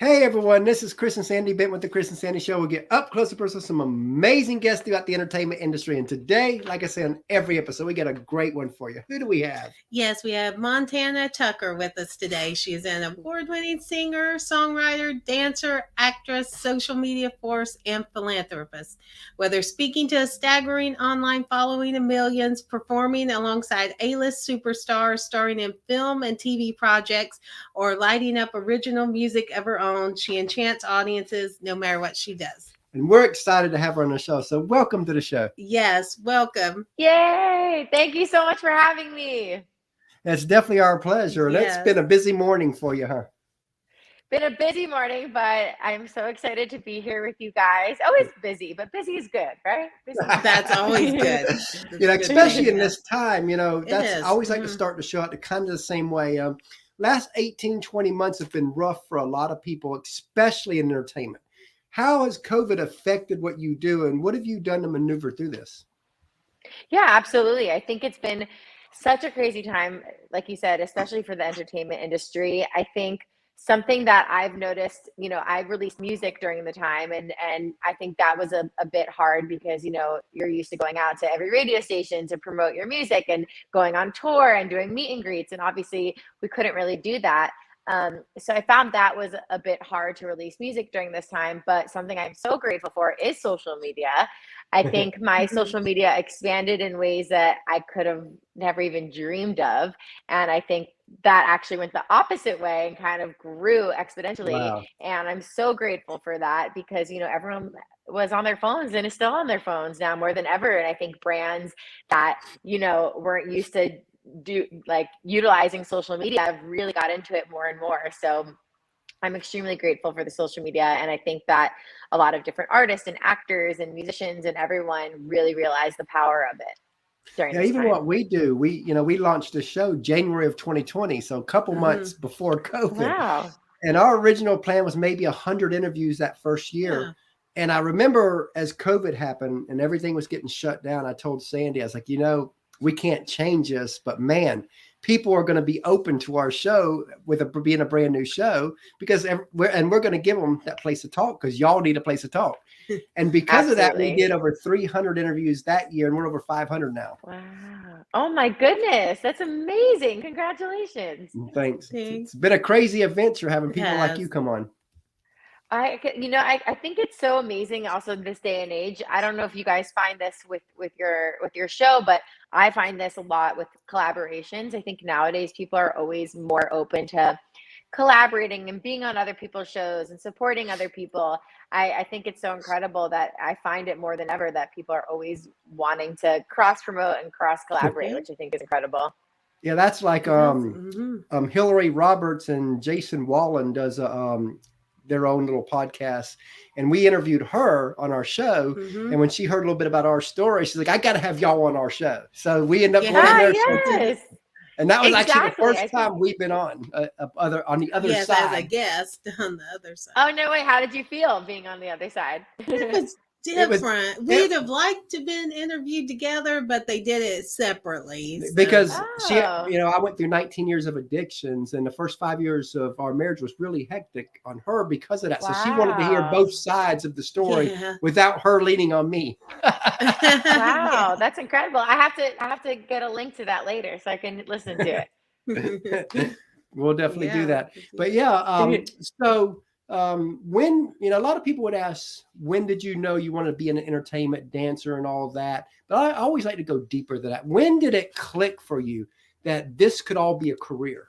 Hey everyone, this is Chris and Sandy Bent with the Chris and Sandy Show. We'll get up close and personal with some amazing guests throughout the entertainment industry. And today, like I said, on every episode, we got a great one for you. Who do we have? Yes, we have Montana Tucker with us today. She is an award-winning singer, songwriter, dancer, actress, social media force, and philanthropist. Whether speaking to a staggering online following of millions, performing alongside A-list superstars, starring in film and TV projects, or lighting up original music of her own, she enchants audiences no matter what she does. And we're excited to have her on the show. So welcome to the show. Yes, welcome. Yay! Thank you so much for having me. It's definitely our pleasure. Yes. It's been a busy morning for you, huh? Been a busy morning, but I'm so excited to be here with you guys. Always busy, but busy is good, right? Busy That's always good. Especially in this time, that's is. I always like to start the show out the kind of the same way. Last 18, 20 months have been rough for a lot of people, especially in entertainment. How has COVID affected what you do, and what have you done to maneuver through this? Yeah, absolutely. I think it's been such a crazy time, like you said, especially for the entertainment industry. I think something that I've noticed, I released music during the time, and I think that was a bit hard because, you're used to going out to every radio station to promote your music and going on tour and doing meet and greets. And obviously we couldn't really do that. So I found that was a bit hard to release music during this time, but something I'm so grateful for is social media. I think my social media expanded in ways that I could have never even dreamed of. And I think that actually went the opposite way and kind of grew exponentially. Wow. And I'm so grateful for that because, everyone was on their phones and is still on their phones now more than ever. And I think brands that, weren't used to utilizing social media, I've really got into it more and more. So I'm extremely grateful for the social media. And I think that a lot of different artists and actors and musicians and everyone really realized the power of it during this even time. what we do, we launched the show January of 2020, so a couple months before COVID. Wow. And our original plan was maybe 100 interviews that first year. Yeah. And I remember as COVID happened and everything was getting shut down, I told Sandy, I was like, we can't change this, but man, people are going to be open to our show being a brand new show because we're going to give them that place to talk because y'all need a place to talk. And because of that, we did over 300 interviews that year and we're over 500 now. Wow. Oh my goodness. That's amazing. Congratulations. Thanks. It's been a crazy adventure having people like you come on. I think it's so amazing also this day and age. I don't know if you guys find this with your show, but I find this a lot with collaborations. I think nowadays people are always more open to collaborating and being on other people's shows and supporting other people. I think it's so incredible that I find it more than ever that people are always wanting to cross promote and cross collaborate, which I think is incredible. Yeah, that's like Hillary Roberts and Jason Wallen does their own little podcast, and we interviewed her on our show. And when she heard a little bit about our story, she's like, I got to have y'all on our show. So we end up going on their show too. And that was actually the first time we've been on the other side. As a guest on the other side. Oh no way! How did you feel being on the other side? It was different. We'd have liked to have been interviewed together, but they did it separately. Because I went through 19 years of addictions, and the first 5 years of our marriage was really hectic on her because of that. So she wanted to hear both sides of the story without her leaning on me. Wow, that's incredible. I have to get a link to that later so I can listen to it. We'll definitely do that. But so when a lot of people would ask, when did you know you wanted to be an entertainment dancer and all of that? But I always like to go deeper than that. When did it click for you that this could all be a career?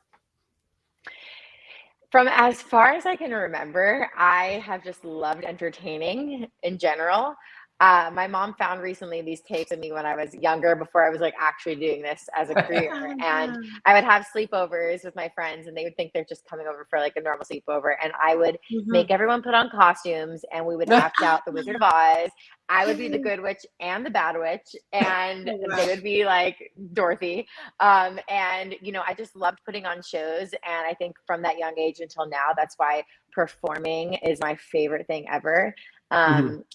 From as far as I can remember, I have just loved entertaining in general. My mom found recently these tapes of me when I was younger, before I was actually doing this as a career. And I would have sleepovers with my friends, and they would think they're just coming over for a normal sleepover. And I would make everyone put on costumes, and we would act out the Wizard of Oz. I would be the good witch and the bad witch, and they would be like Dorothy. And I just loved putting on shows. And I think from that young age until now, that's why performing is my favorite thing ever.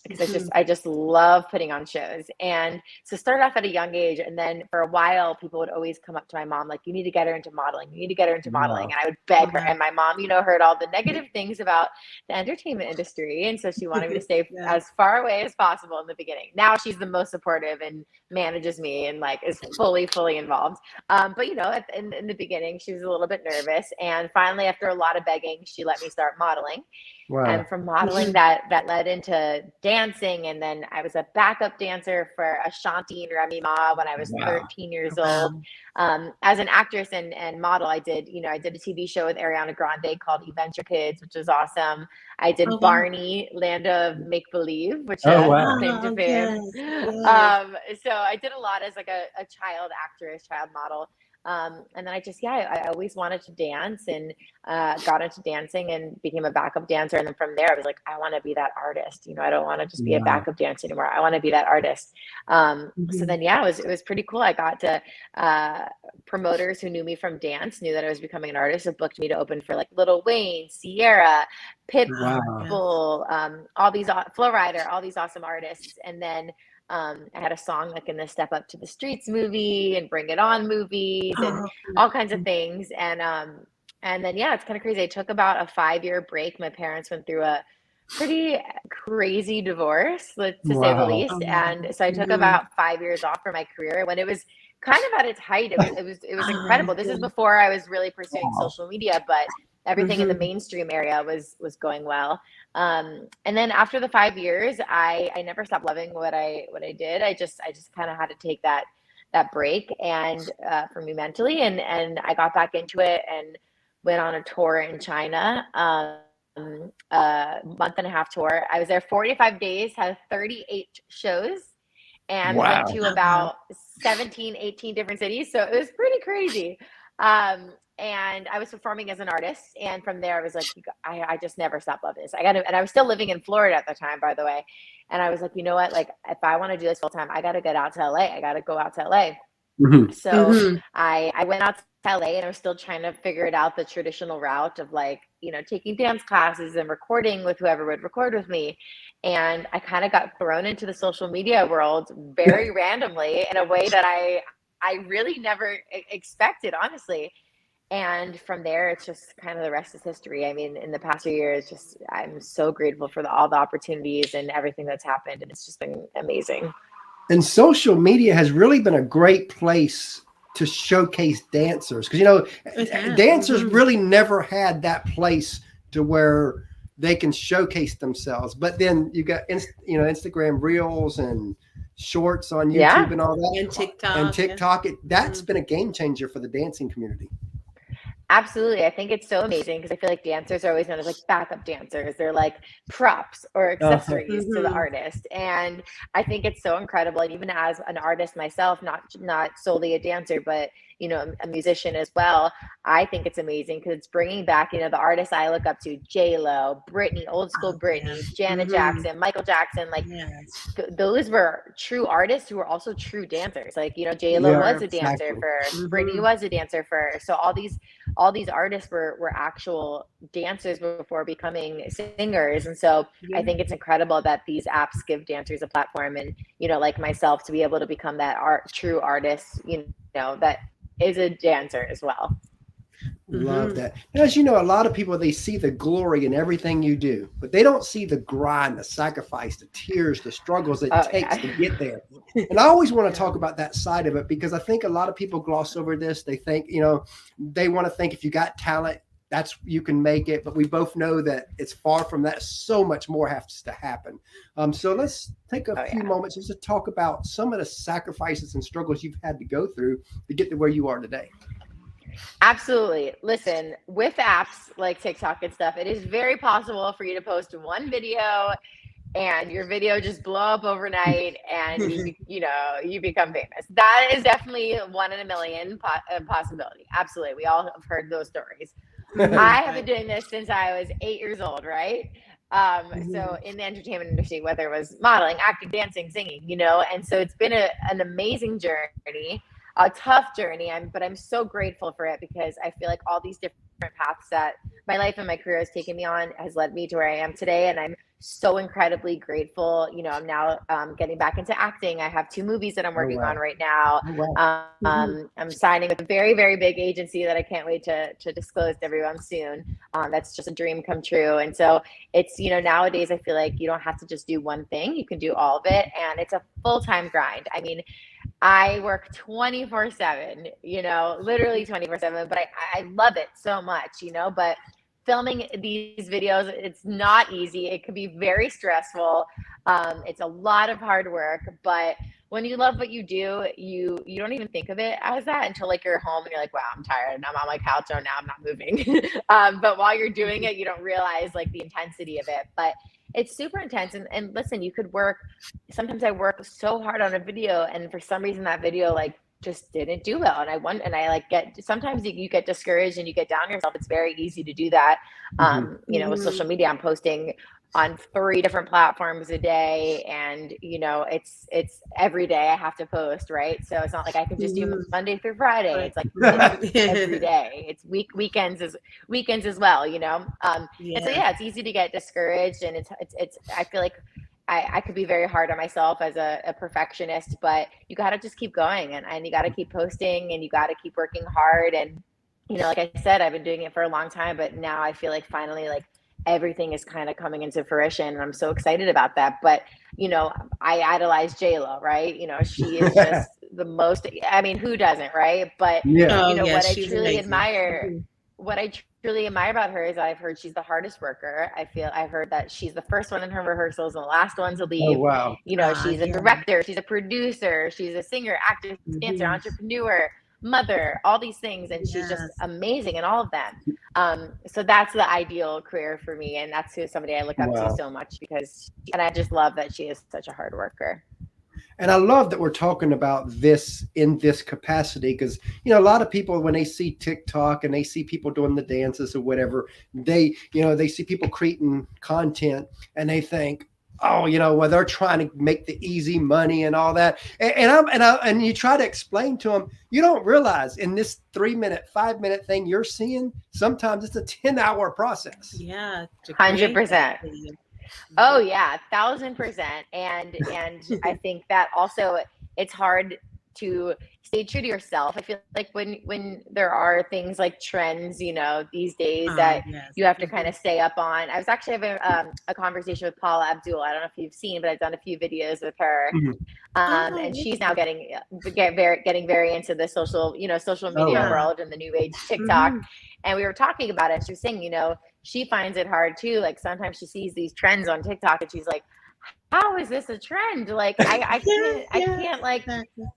because I just love putting on shows. And so started off at a young age, and then for a while people would always come up to my mom like, you need to get her into modeling, you need to get her into modeling. And I would beg her, and my mom, you know, heard all the negative things about the entertainment industry, and so she wanted me to stay as far away as possible in the beginning. Now she's the most supportive and manages me and like is fully involved. But you know, in the beginning she was a little bit nervous, and finally after a lot of begging she let me start modeling. And from modeling that led into dancing, and then I was a backup dancer for Ashanti and Ma when I was 13 years old. As an actress and model, I did a TV show with Ariana Grande called Adventure Kids, which was awesome. I did Barney, Land of Make Believe, which claimed to fame. So I did a lot as like a child actress, child model. And then I always wanted to dance, and got into dancing and became a backup dancer. And then from there, I was like, I want to be that artist. You know, I don't want to just be a backup dancer anymore. I want to be that artist. So then, it was pretty cool. I got to promoters who knew me from dance, knew that I was becoming an artist, so booked me to open for like Lil Wayne, Ciara, Pitbull, all these Flo Rida, all these awesome artists. And then I had a song like in the Step Up to the Streets movie and Bring It On movies and all kinds of things. And then, it's kind of crazy. I took about a 5-year break. My parents went through a pretty crazy divorce, to say the least. And so I took about 5 years off from my career when it was kind of at its height. It was incredible. This is before I was really pursuing social media, but everything in the mainstream area was going well. And then after the 5 years, I never stopped loving what I did. I just kind of had to take that break and for me mentally, and I got back into it and went on a tour in China, a month and a half tour. I was there 45 days, had 38 shows, and went to about 17, 18 different cities. So it was pretty crazy. And I was performing as an artist. And from there, I was like, I just never stopped loving this. And I was still living in Florida at the time, by the way. And I was like, you know what? Like, if I want to do this full time, I got to get out to LA. I got to go out to LA. So I went out to LA, and I was still trying to figure it out, the traditional route of like, you know, taking dance classes and recording with whoever would record with me. And I kind of got thrown into the social media world very randomly in a way that I really never expected, honestly. And from there, it's just kind of the rest is history. I mean, in the past few years, I'm so grateful for all the opportunities and everything that's happened. And it's just been amazing. And social media has really been a great place to showcase dancers. Because, you know, dancers really never had that place to where they can showcase themselves. But then you got, Instagram Reels and shorts on YouTube and all that. And TikTok. That's been a game changer for the dancing community. Absolutely. I think it's so amazing because I feel like dancers are always known as like backup dancers. They're like props or accessories to the artist. And I think it's so incredible. And even as an artist myself, not solely a dancer, but, you know, a musician as well, I think it's amazing because it's bringing back, you know, the artists I look up to, J-Lo, Britney, old school Britney, Janet Jackson, Michael Jackson, like those were true artists who were also true dancers. Like, you know, J-Lo was a dancer first, Britney was a dancer first. So all these artists were actual dancers before becoming singers. And so I think it's incredible that these apps give dancers a platform, and, you know, like myself, to be able to become that true artist, you know, that is a dancer as well. Love that. As you know, a lot of people, they see the glory in everything you do, but they don't see the grind, the sacrifice, the tears, the struggles it takes to get there. And I always want to talk about that side of it, because I think a lot of people gloss over this. They think, you know, they want to think if you got talent, you can make it. But we both know that it's far from that. So much more has to happen. So let's take a few moments just to talk about some of the sacrifices and struggles you've had to go through to get to where you are today. Absolutely. Listen, with apps like TikTok and stuff, it is very possible for you to post one video and your video just blow up overnight and you become famous. That is definitely 1 in a million possibility. Absolutely. We all have heard those stories. I have been doing this since I was 8 years old, right? So in the entertainment industry, whether it was modeling, acting, dancing, singing, you know, and so it's been an amazing journey, a tough journey, but I'm so grateful for it, because I feel like all these different paths that my life and my career has taken me on has led me to where I am today. And I'm so incredibly grateful. You know, I'm now getting back into acting. I have 2 movies that I'm working on right now. I'm signing with a very, very big agency that I can't wait to disclose to everyone soon. That's just a dream come true. And so it's, you know, nowadays I feel like you don't have to just do one thing. You can do all of it. And it's a full-time grind. I mean, I work 24/7, you know, literally 24/7, but I love it so much, you know, but filming these videos, it's not easy. It can be very stressful. It's a lot of hard work, but when you love what you do, you don't even think of it as that until like you're home and you're like, wow, I'm tired and I'm on my couch. Oh, now I'm not moving. But while you're doing it, you don't realize like the intensity of it, but it's super intense. And listen, you could work, sometimes I work so hard on a video and for some reason that video like just didn't do well. And I like sometimes you get discouraged and you get down on yourself. It's very easy to do that. You know, with social media, I'm posting on 3 different platforms a day. And, you know, it's every day I have to post, right? So it's not like I can just do Monday through Friday. It's like every day. It's weekends as well, you know? And so, yeah, it's easy to get discouraged and it's I feel like I could be very hard on myself as a perfectionist, but you got to just keep going and you got to keep posting and you got to keep working hard. And, you know, like I said, I've been doing it for a long time, but now I feel like finally, like everything is kind of coming into fruition and I'm so excited about that. But, you know, I idolize J-Lo, right? You know, she is just the most, I mean, who doesn't, right? But, you know, what I truly admire, about her is I've heard she's the hardest worker. I've heard that she's the first one in her rehearsals and the last one to leave. Oh, wow. You know, she's a director, she's a producer, she's a singer, actress, dancer, entrepreneur, mother, all these things. And she's just amazing in all of them. So that's the ideal career for me. And that's somebody I look up to so much and I just love that she is such a hard worker. And I love that we're talking about this in this capacity because, you know, a lot of people, when they see TikTok and they see people doing the dances or whatever, they see people creating content and they think, oh, you know, well, they're trying to make the easy money and all that. And you try to explain to them, you don't realize in this 3-minute, 5-minute thing you're seeing, sometimes it's a 10-hour process. Yeah. 100%. Oh yeah, 1,000%. And I think that also it's hard to stay true to yourself. I feel like when there are things like trends, you know, these days that you have to kind of stay up on. I was actually having a conversation with Paula Abdul. I don't know if you've seen, but I've done a few videos with her. And she's now getting very into the social media world and the new age TikTok. And we were talking about it. She was saying, you know, she finds it hard too. Like sometimes she sees these trends on TikTok and she's like, how is this a trend? Like I can't like,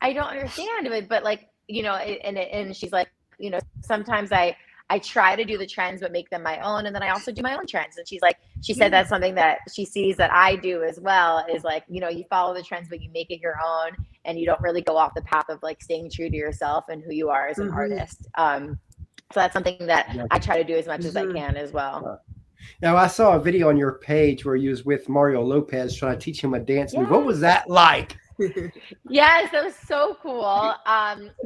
I don't understand it, but like, you know, and she's like, you know, sometimes I try to do the trends, but make them my own. And then I also do my own trends. And she's like, she said that's something that she sees that I do as well is like, you know, you follow the trends, but you make it your own and you don't really go off the path of like staying true to yourself and who you are as an artist. So that's something that I try to do as much as I can as well. Now, I saw a video on your page where you was with Mario Lopez trying to teach him a dance move. What was that like? Yes, that was so cool.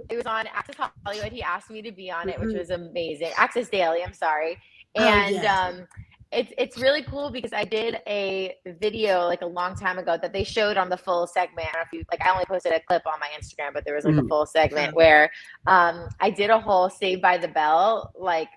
It was on Access Hollywood. He asked me to be on it, which was amazing. Access Daily, I'm sorry. And it's really cool because I did a video like a long time ago that they showed on the full segment. I only posted a clip on my Instagram, but there was like a full segment where I did a whole Saved by the Bell like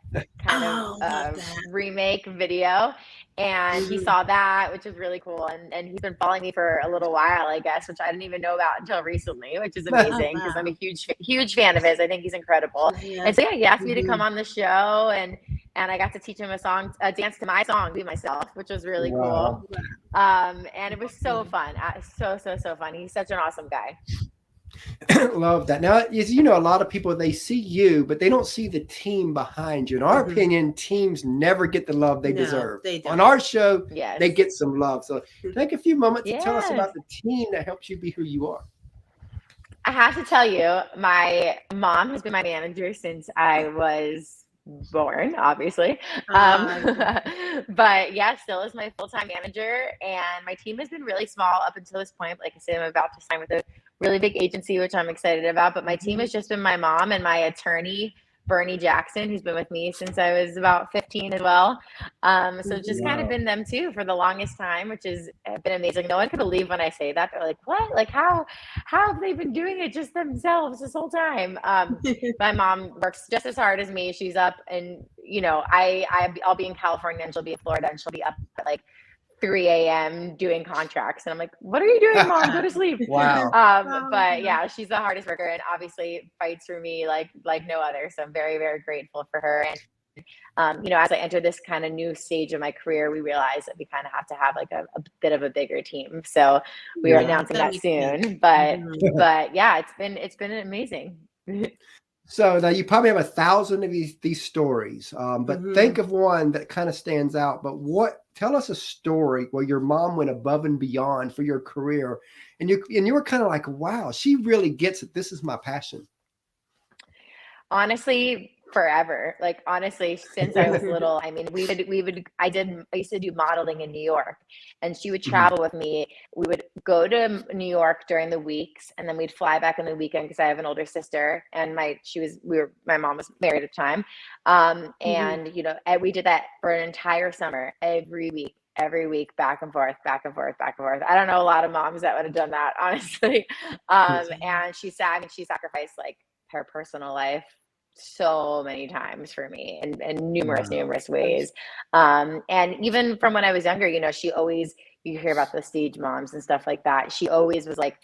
kind of remake video. And he saw that, which is really cool. And he's been following me for a little while, I guess, which I didn't even know about until recently, which is amazing because I'm a huge fan of his. I think he's incredible. And so, yeah, he asked me to come on the show and I got to teach him a dance to my song, Be Myself, which was really cool. And it was so fun. So fun. He's such an awesome guy. Love that. Now, as you know, a lot of people, they see you, but they don't see the team behind you. In our opinion, teams never get the love they deserve. On our show, they get some love. So take a few moments to tell us about the team that helps you be who you are. I have to tell you, my mom has been my manager since I was born, obviously. But yeah, still is my full-time manager. And my team has been really small up until this point. Like I said, I'm about to sign with a really big agency, which I'm excited about. But my team has just been my mom and my attorney Bernie Jackson, who's been with me since I was about 15 as well. So it's just kind of been them too for the longest time, which has been amazing. No one can believe when I say that. They're like, what? Like how have they been doing it just themselves this whole time? My mom works just as hard as me. She's up and, you know, I'll be in California and she'll be in Florida and she'll be up at like 3 a.m. doing contracts. And I'm like, what are you doing, Mom? Go to sleep. Wow. But yeah, she's the hardest worker and obviously fights for me like no other. So I'm very, very grateful for her. And, you know, as I enter this kind of new stage of my career, we realize that we kind of have to have like a bit of a bigger team. So we are announcing that soon. But yeah, it's been amazing. So now you probably have 1,000 of these stories, but think of one that kind of stands out. But tell us a story where your mom went above and beyond for your career, and you were kind of like, wow, she really gets it. This is my passion. Honestly, forever. Like honestly, since I was little, I mean, I used to do modeling in New York, and she would travel with me. We would go to New York during the weeks, and then we'd fly back on the weekend because I have an older sister, and my mom was married at the time. And you know, we did that for an entire summer, every week, back and forth. I don't know a lot of moms that would have done that, honestly. And she sacrificed like her personal life so many times for me in numerous ways. And even from when I was younger, you know, you hear about the stage moms and stuff like that. She always was like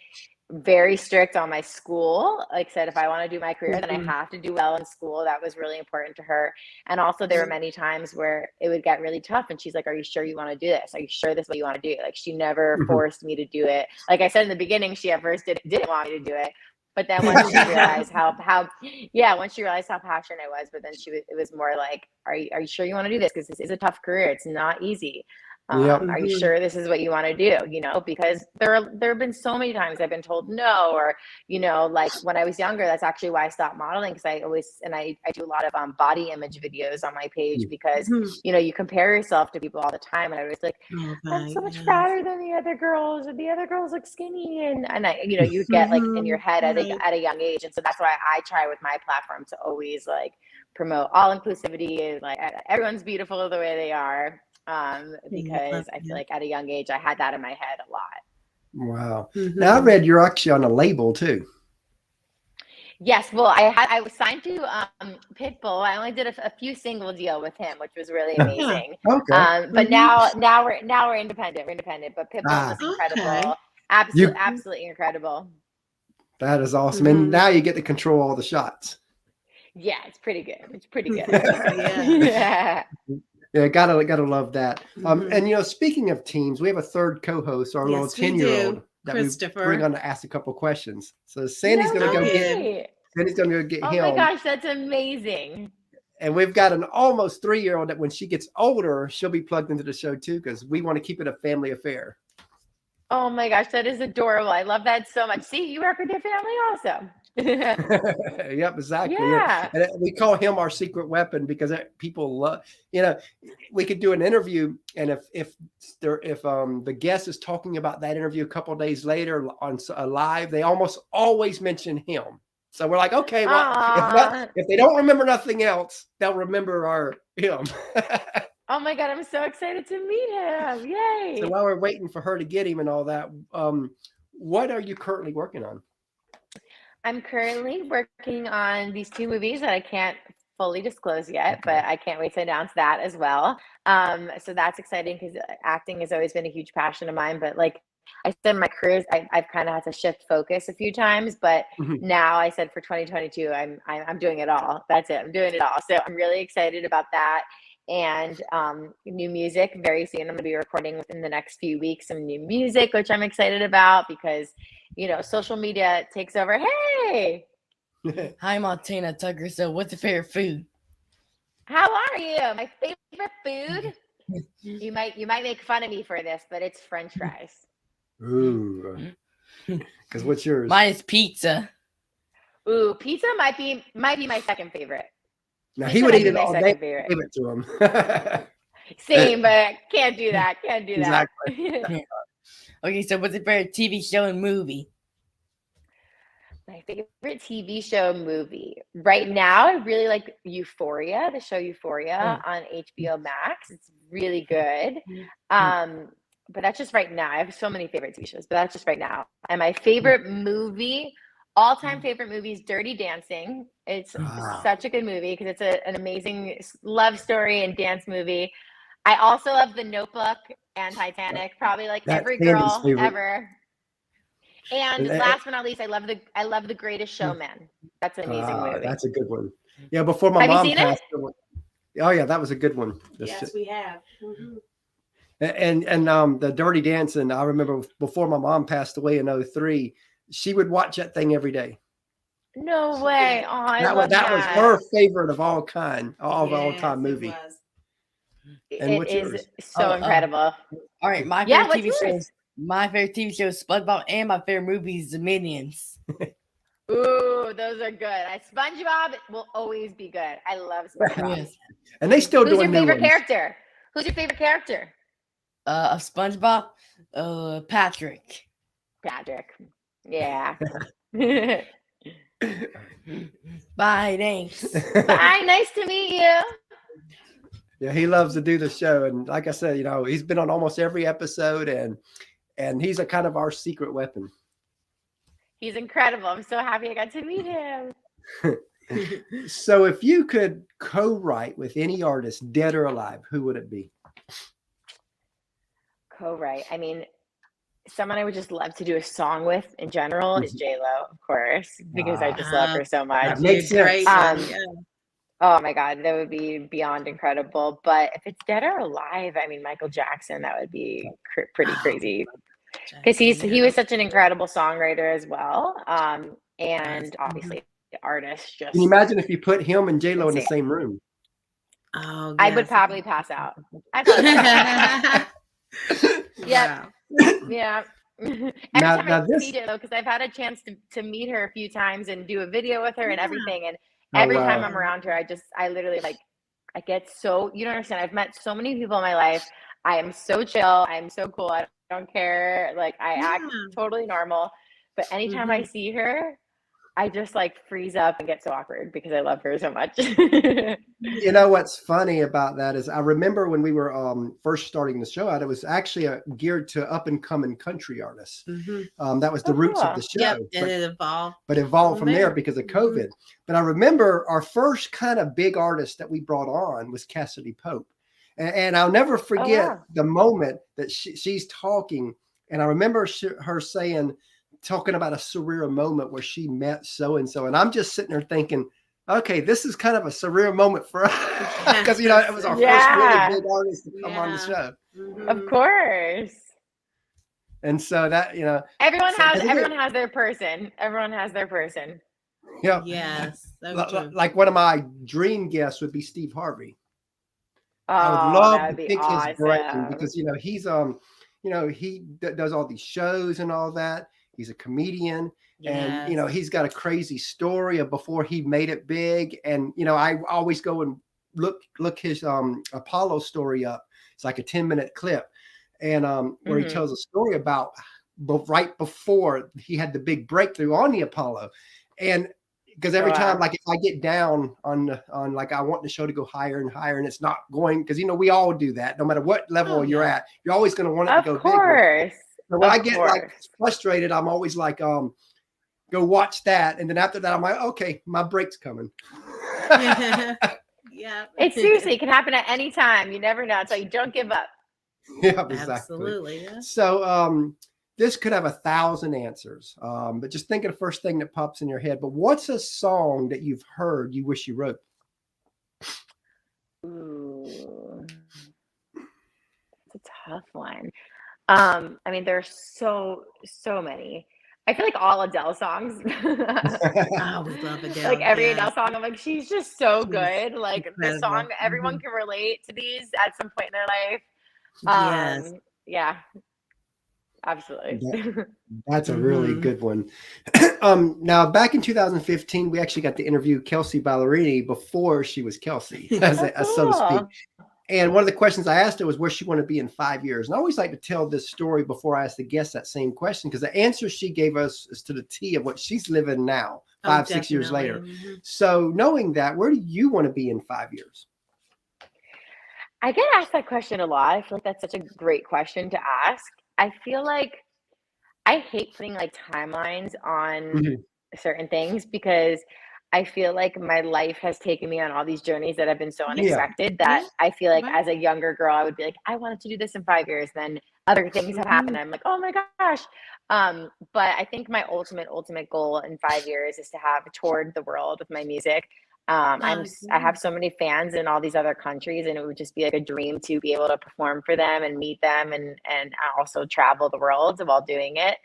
very strict on my school. Like said, if I want to do my career, then I have to do well in school. That was really important to her. And also there were many times where it would get really tough. And she's like, are you sure you want to do this? Are you sure this is what you want to do? Like she never forced me to do it. Like I said in the beginning, she at first didn't want me to do it. But then once she realized once she realized how passionate I was, but then it was more like, are you sure you want to do this? Because this is a tough career. It's not easy. Are you sure this is what you want to do? You know, because there have been so many times I've been told no, or, you know, like when I was younger, that's actually why I stopped modeling. Because I do a lot of body image videos on my page because, you know, you compare yourself to people all the time. And I was like, I'm so much fatter than the other girls, and the other girls look skinny. And I, you know, you get like in your head at a young age. And so that's why I try with my platform to always like promote all inclusivity, like everyone's beautiful the way they are. Because I feel like at a young age, I had that in my head a lot. Wow. Now I read you're actually on a label too. Yes. Well, I was signed to Pitbull. I only did a few single deal with him, which was really amazing. Okay. But now we're independent. We're independent. But Pitbull was incredible. Absolutely incredible. That is awesome. And now you get to control all the shots. Yeah, it's pretty good. Yeah. Yeah, gotta love that. And you know, speaking of teams, we have a third co-host, our little 10-year-old that we bring on to ask a couple questions. So Sandy's gonna go get him. Oh my gosh, that's amazing. And we've got an almost 3-year-old that when she gets older, she'll be plugged into the show too, because we want to keep it a family affair. Oh my gosh, that is adorable. I love that so much. See, you work with your family also. Yep, exactly. Yeah. And we call him our secret weapon because people love, you know, we could do an interview, and if the guest is talking about that interview a couple of days later on a live, they almost always mention him. So we're like, okay, well, if they don't remember nothing else, they'll remember him. Oh my God, I'm so excited to meet him. Yay. So while we're waiting for her to get him and all that, what are you currently working on? I'm currently working on these 2 movies that I can't fully disclose yet, but I can't wait to announce that as well. So that's exciting because acting has always been a huge passion of mine. But like I said, in my career, I've kind of had to shift focus a few times. But now I said for 2022, I'm doing it all. That's it. I'm doing it all. So I'm really excited about that. And new music very soon. I'm going to be recording within the next few weeks some new music, which I'm excited about because, you know, social media takes over. Hey, hi, Montana Tucker. So, what's your favorite food? How are you? My favorite food. You might make fun of me for this, but it's French fries. Ooh, because what's yours? Mine is pizza. Ooh, pizza might be my second favorite. Now he would eat it all day. Give it to him. Same, but can't do that. Exactly. Okay, so what's your favorite TV show and movie? My favorite TV show movie. Right now, I really like Euphoria, the show Euphoria on HBO Max. It's really good. But that's just right now. I have so many favorite TV shows, but that's just right now. And my favorite movie, all-time favorite movie is Dirty Dancing. It's such a good movie because it's an amazing love story and dance movie. I also love The Notebook and Titanic, probably like That's every Sandy's girl favorite. ever. And last but not least, I love the Greatest Showman. That's an amazing movie. That's a good one. Yeah, before my Have you mom seen passed away. Oh yeah, that was a good one. Yes, we have. And the Dirty Dancing, I remember before my mom passed away in 2003, she would watch that thing every day. No way. Oh, That was her favorite of all time movie. It is so incredible. All right, my favorite TV show is SpongeBob, and my favorite movie is The Minions. Ooh, those are good. SpongeBob will always be good. I love SpongeBob. Yes. And they still Who's doing your new favorite ones. character? Who's your favorite character? Of SpongeBob, Patrick. Patrick. Yeah. Bye, thanks. Bye. Nice to meet you. Yeah, he loves to do the show, and like I said, he's been on almost every episode, and he's a kind of our secret weapon. He's incredible. I'm so happy I got to meet him. So if you could co-write with any artist, dead or alive, who would it be? Co-write. I mean, someone I would just love to do a song with in general is J-Lo, of course, because I just love her so much. That makes sense. Oh my God, that would be beyond incredible. But if it's dead or alive, I mean, Michael Jackson, that would be pretty crazy. Because he was such an incredible songwriter as well. And obviously the artist just. Can you imagine if you put him and J-Lo in the same room? Oh, I would probably pass out. I'd probably pass out. Yeah. Yeah. Every time I see it though, because I've had a chance to meet her a few times and do a video with her and everything. And every time I'm around her, I literally I get so, you don't understand. I've met so many people in my life. I am so chill. I'm so cool. I don't care. Like I act totally normal. But anytime I see her, I just freeze up and get so awkward because I love her so much. You know what's funny about that is I remember when we were first starting the show out, it was actually geared to up and coming country artists. That was the roots of the show. Yep, and it evolved. But evolved from there because of COVID. But I remember our first kind of big artist that we brought on was Cassidy Pope. And I'll never forget the moment that she's talking. And I remember her talking about a surreal moment where she met so-and-so. And I'm just sitting there thinking, okay, this is kind of a surreal moment for us. Because, it was our first really big artist to come on the show. Of course. And so that, everyone has their person. Everyone has their person. Yeah. Yes. Like one of my dream guests would be Steve Harvey. Oh, I would love to pick awesome. his brain because, he's, he does all these shows and all that. He's a comedian and, he's got a crazy story of before he made it big. And, I always go and look his Apollo story up. It's like a 10-minute clip and where he tells a story about right before he had the big breakthrough on the Apollo. And because every time, if I get down on I want the show to go higher and higher and it's not going, because, we all do that. No matter what level you're at, you're always going to want it to go bigger. So when I get frustrated, I'm always go watch that. And then after that, I'm like, okay, my break's coming. Yeah. It seriously can happen at any time. You never know. So you don't give up. Yeah, exactly. Absolutely. Yeah. So this could have 1,000 answers. But just think of the first thing that pops in your head. But what's a song that you've heard you wish you wrote? Ooh. That's a tough one. I mean, there's so many. I feel like all Adele songs. Oh, we love Adele. Every Adele song, I'm like, she's just so good. This song, everyone can relate to these at some point in their life. Yeah, absolutely. That's a really good one. Now, back in 2015, we actually got to interview Kelsey Ballerini before she was Kelsey, so to speak. And one of the questions I asked her was where she wanted to be in 5 years. And I always like to tell this story before I ask the guests that same question, because the answer she gave us is to the T of what she's living now, 5-6 years later. Mm-hmm. So knowing that, where do you want to be in 5 years? I get asked that question a lot. I feel like that's such a great question to ask. I feel like I hate putting like timelines on certain things, because I feel like my life has taken me on all these journeys that have been so unexpected that I feel like as a younger girl, I would be like, I wanted to do this in 5 years. Then other things have happened. I'm like, oh my gosh. But I think my ultimate goal in 5 years is to have toured the world with my music. I have so many fans in all these other countries, and it would just be like a dream to be able to perform for them and meet them and also travel the world while doing it.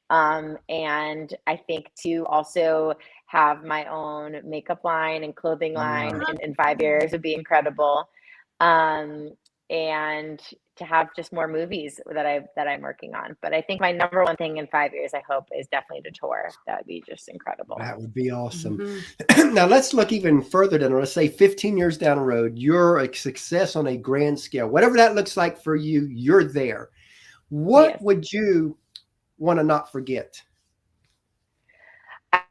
And I think to also have my own makeup line and clothing line in 5 years would be incredible. And to have just more movies that I'm working on. But I think my number one thing in 5 years, I hope, is definitely to tour. That would be just incredible. That would be awesome. Now let's look even further down. Let's say 15 years down the road, you're a success on a grand scale. Whatever that looks like for you, you're there. What would you want to not forget?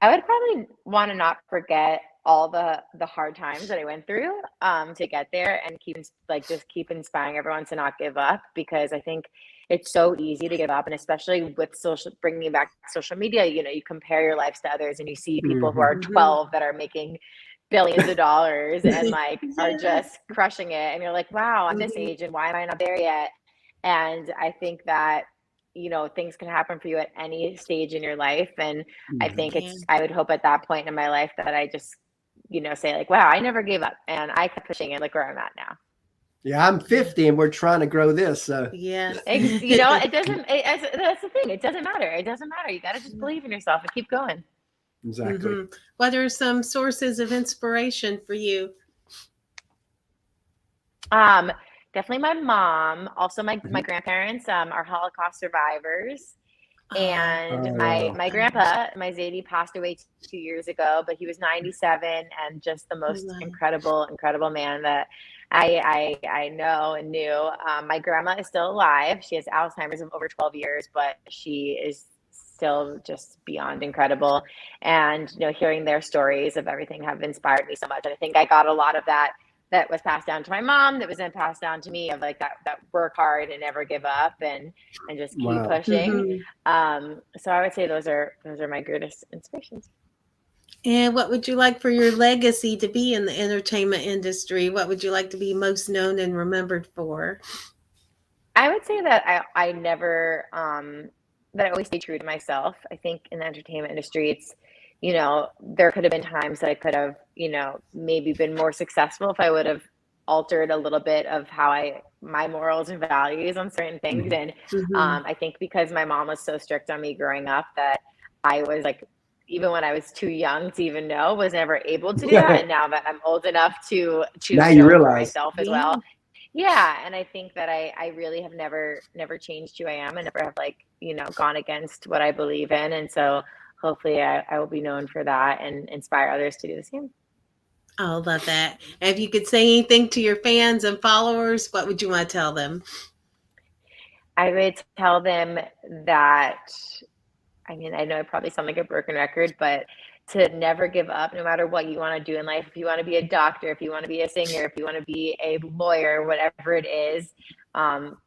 I would probably want to not forget all the hard times that I went through to get there, and keep inspiring everyone to not give up, because I think it's so easy to give up. And especially with bringing back social media, you know, you compare your lives to others and you see people who are 12 that are making billions of dollars and like are just crushing it. And you're like, wow, I'm this age and why am I not there yet? And I think that, you know, things can happen for you at any stage in your life. And I think I would hope at that point in my life that I just, you know, say like, wow, I never gave up and I kept pushing it, like where I'm at now. Yeah, I'm 50 and we're trying to grow this. So yeah, you know, that's the thing. It doesn't matter. It doesn't matter. You got to just believe in yourself and keep going. Exactly. What are some sources of inspiration for you? Definitely my mom. Also my grandparents are Holocaust survivors. And my grandpa, my Zadie, passed away 2 years ago, but he was 97 and just the most incredible man that I know and knew. My grandma is still alive. She has Alzheimer's of over 12 years, but she is still just beyond incredible. And, you know, hearing their stories of everything have inspired me so much. And I think I got a lot of that was passed down to my mom, that was then passed down to me, of like that work hard and never give up and just keep pushing. So I would say those are my greatest inspirations. And what would you like for your legacy to be in the entertainment industry? What would you like to be most known and remembered for? I would say that I never that I always stay true to myself. I think in the entertainment industry, it's, you know, there could have been times that I could have, you know, maybe been more successful if I would have altered a little bit of how my morals and values on certain things. And I think because my mom was so strict on me growing up, that I was like, even when I was too young to even know, was never able to do that. And now that I'm old enough to choose now you realize myself as well. Yeah. And I think that I really have never changed who I am, and never have, like, you know, gone against what I believe in. And so hopefully I will be known for that and inspire others to do the same. I love that. And if you could say anything to your fans and followers, what would you want to tell them? I would tell them that, I mean, I know I probably sound like a broken record, but to never give up, no matter what you want to do in life. If you want to be a doctor, if you want to be a singer, if you want to be a lawyer, whatever it is,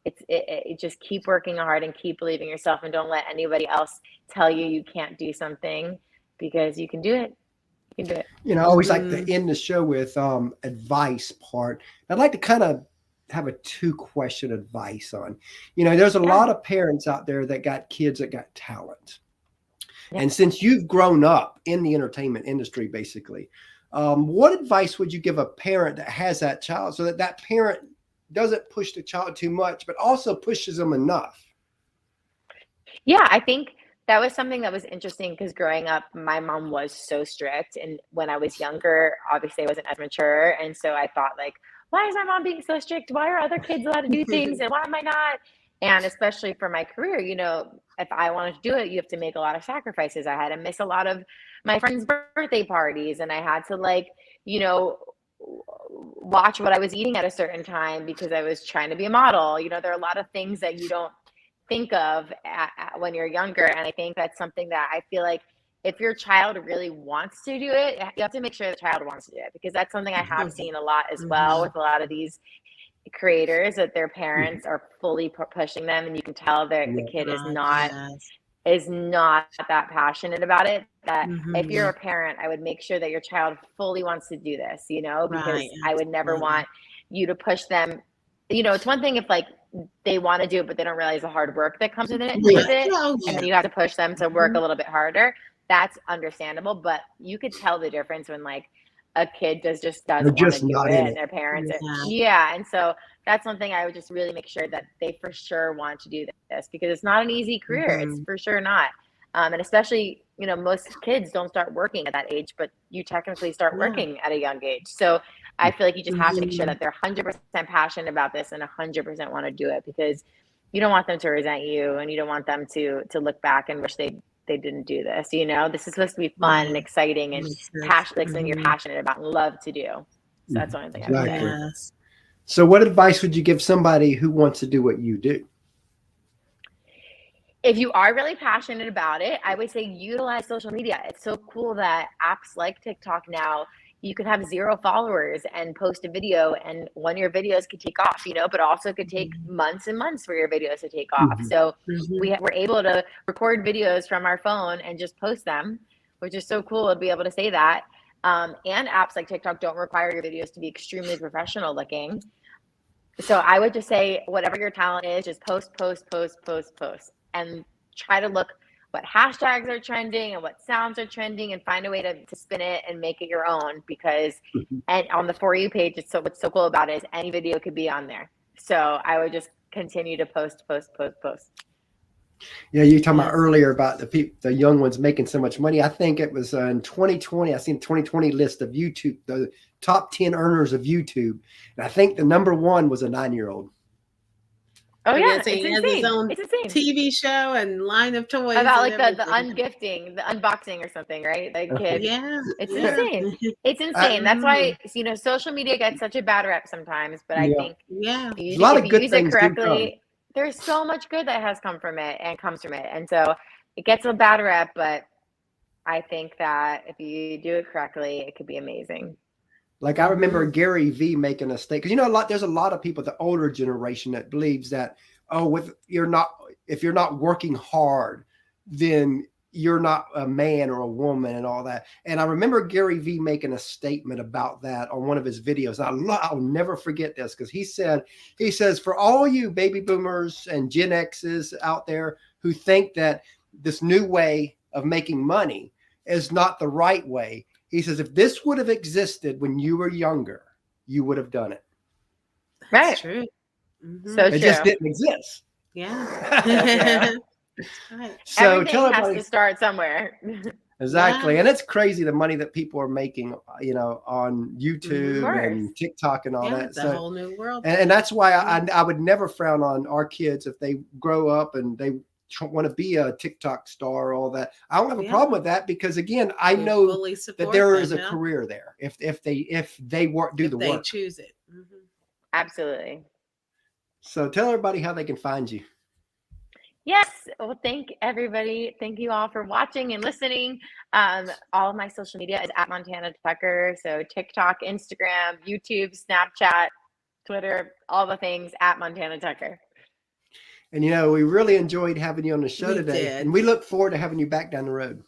it just keep working hard and keep believing in yourself, and don't let anybody else tell you can't do something, because you can do it. You can do it. You know, I always like to end the show with advice part. I'd like to kind of have a 2-question advice on, you know, there's a lot of parents out there that got kids that got talent. And since you've grown up in the entertainment industry, basically, what advice would you give a parent that has that child, so that that parent doesn't push the child too much, but also pushes them enough? Yeah, I think that was something that was interesting, because growing up, my mom was so strict. And when I was younger, obviously I wasn't as mature. And so I thought, like, why is my mom being so strict? Why are other kids allowed to do things? And why am I not? And especially for my career, you know, if I wanted to do it, you have to make a lot of sacrifices. I had to miss a lot of my friends' birthday parties, and I had to, like, you know, watch what I was eating at a certain time because I was trying to be a model. You know, there are a lot of things that you don't think of when you're younger. And I think that's something that I feel like if your child really wants to do it, you have to make sure the child wants to do it, because that's something I have seen a lot as well with a lot of these creators, that their parents are fully pushing them, and you can tell that the kid is not that passionate about it. That if you're a parent, I would make sure that your child fully wants to do this, you know, because I would never want you to push them. You know, it's one thing if like they want to do it, but they don't realize the hard work that comes with it, and then you have to push them to work a little bit harder. That's understandable, but you could tell the difference when like a kid doesn't want to do it, and their parents and so that's one thing I would just really make sure that they for sure want to do this, because it's not an easy career. It's for sure not. And especially, you know, most kids don't start working at that age, but you technically start working at a young age. So I feel like you just have to make sure that they're 100% passionate about this and 100% want to do it, because you don't want them to resent you, and you don't want them to look back and wish they didn't do this. You know, this is supposed to be fun and exciting and passionate, something you're passionate about and love to do. So that's the only thing I would say. So what advice would you give somebody who wants to do what you do? If you are really passionate about it, I would say utilize social media. It's so cool that apps like TikTok now, you could have 0 followers and post a video, and one of your videos could take off, you know, but also could take months and months for your videos to take off. So we're able to record videos from our phone and just post them, which is so cool to be able to say that. And apps like TikTok don't require your videos to be extremely professional looking. So I would just say, whatever your talent is, just post, and try to look what hashtags are trending and what sounds are trending, and find a way to spin it and make it your own, because and on the For You page, what's so cool about it is any video could be on there. So I would just continue to post. Yeah, you were talking about earlier about the young ones making so much money. I think it was in 2020, I seen a 2020 list of YouTube, the top 10 earners of YouTube. And I think the number 1 was a 9-year-old. Oh yeah, it's his own TV show and line of toys about like the ungifting, the unboxing or something, right? Like kid, it's insane. It's insane. That's why, you know, social media gets such a bad rep sometimes, but I think if you use it correctly, there's so much good that has come from it and comes from it, and so it gets a bad rep. But I think that if you do it correctly, it could be amazing. Like I remember Gary Vee making a statement, because you know there's a lot of people, the older generation, that believes that if you're not working hard, then you're not a man or a woman and all that. And I remember Gary Vee making a statement about that on one of his videos. I'll never forget this, because he says, for all you baby boomers and Gen X's out there who think that this new way of making money is not the right way, he says, if this would have existed when you were younger, you would have done it. Right. That's true. So it just didn't exist. Yeah. Right. So everything has to start somewhere. Exactly. And it's crazy the money that people are making, you know, on YouTube and TikTok and all that. It's a whole new world. And that's why I would never frown on our kids if they grow up and they want to be a TikTok star or all that. I don't have a problem with that, because again, I know that there is a career there if they work, do the work. They choose it. Absolutely. So tell everybody how they can find you. Yes. Well, thank everybody. Thank you all for watching and listening. All of my social media is at Montana Tucker. So TikTok, Instagram, YouTube, Snapchat, Twitter, all the things at Montana Tucker. And, you know, we really enjoyed having you on the show today. And we look forward to having you back down the road.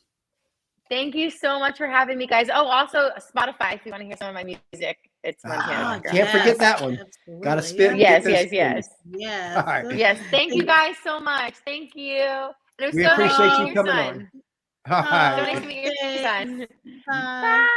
Thank you so much for having me, guys. Oh, also Spotify, if you want to hear some of my music, it's Montana Tucker. Can't forget that one. Got to spin. Yes. All right. Yes. Thank you guys so much. Thank you. We appreciate you coming on. So nice to meet your son. Bye.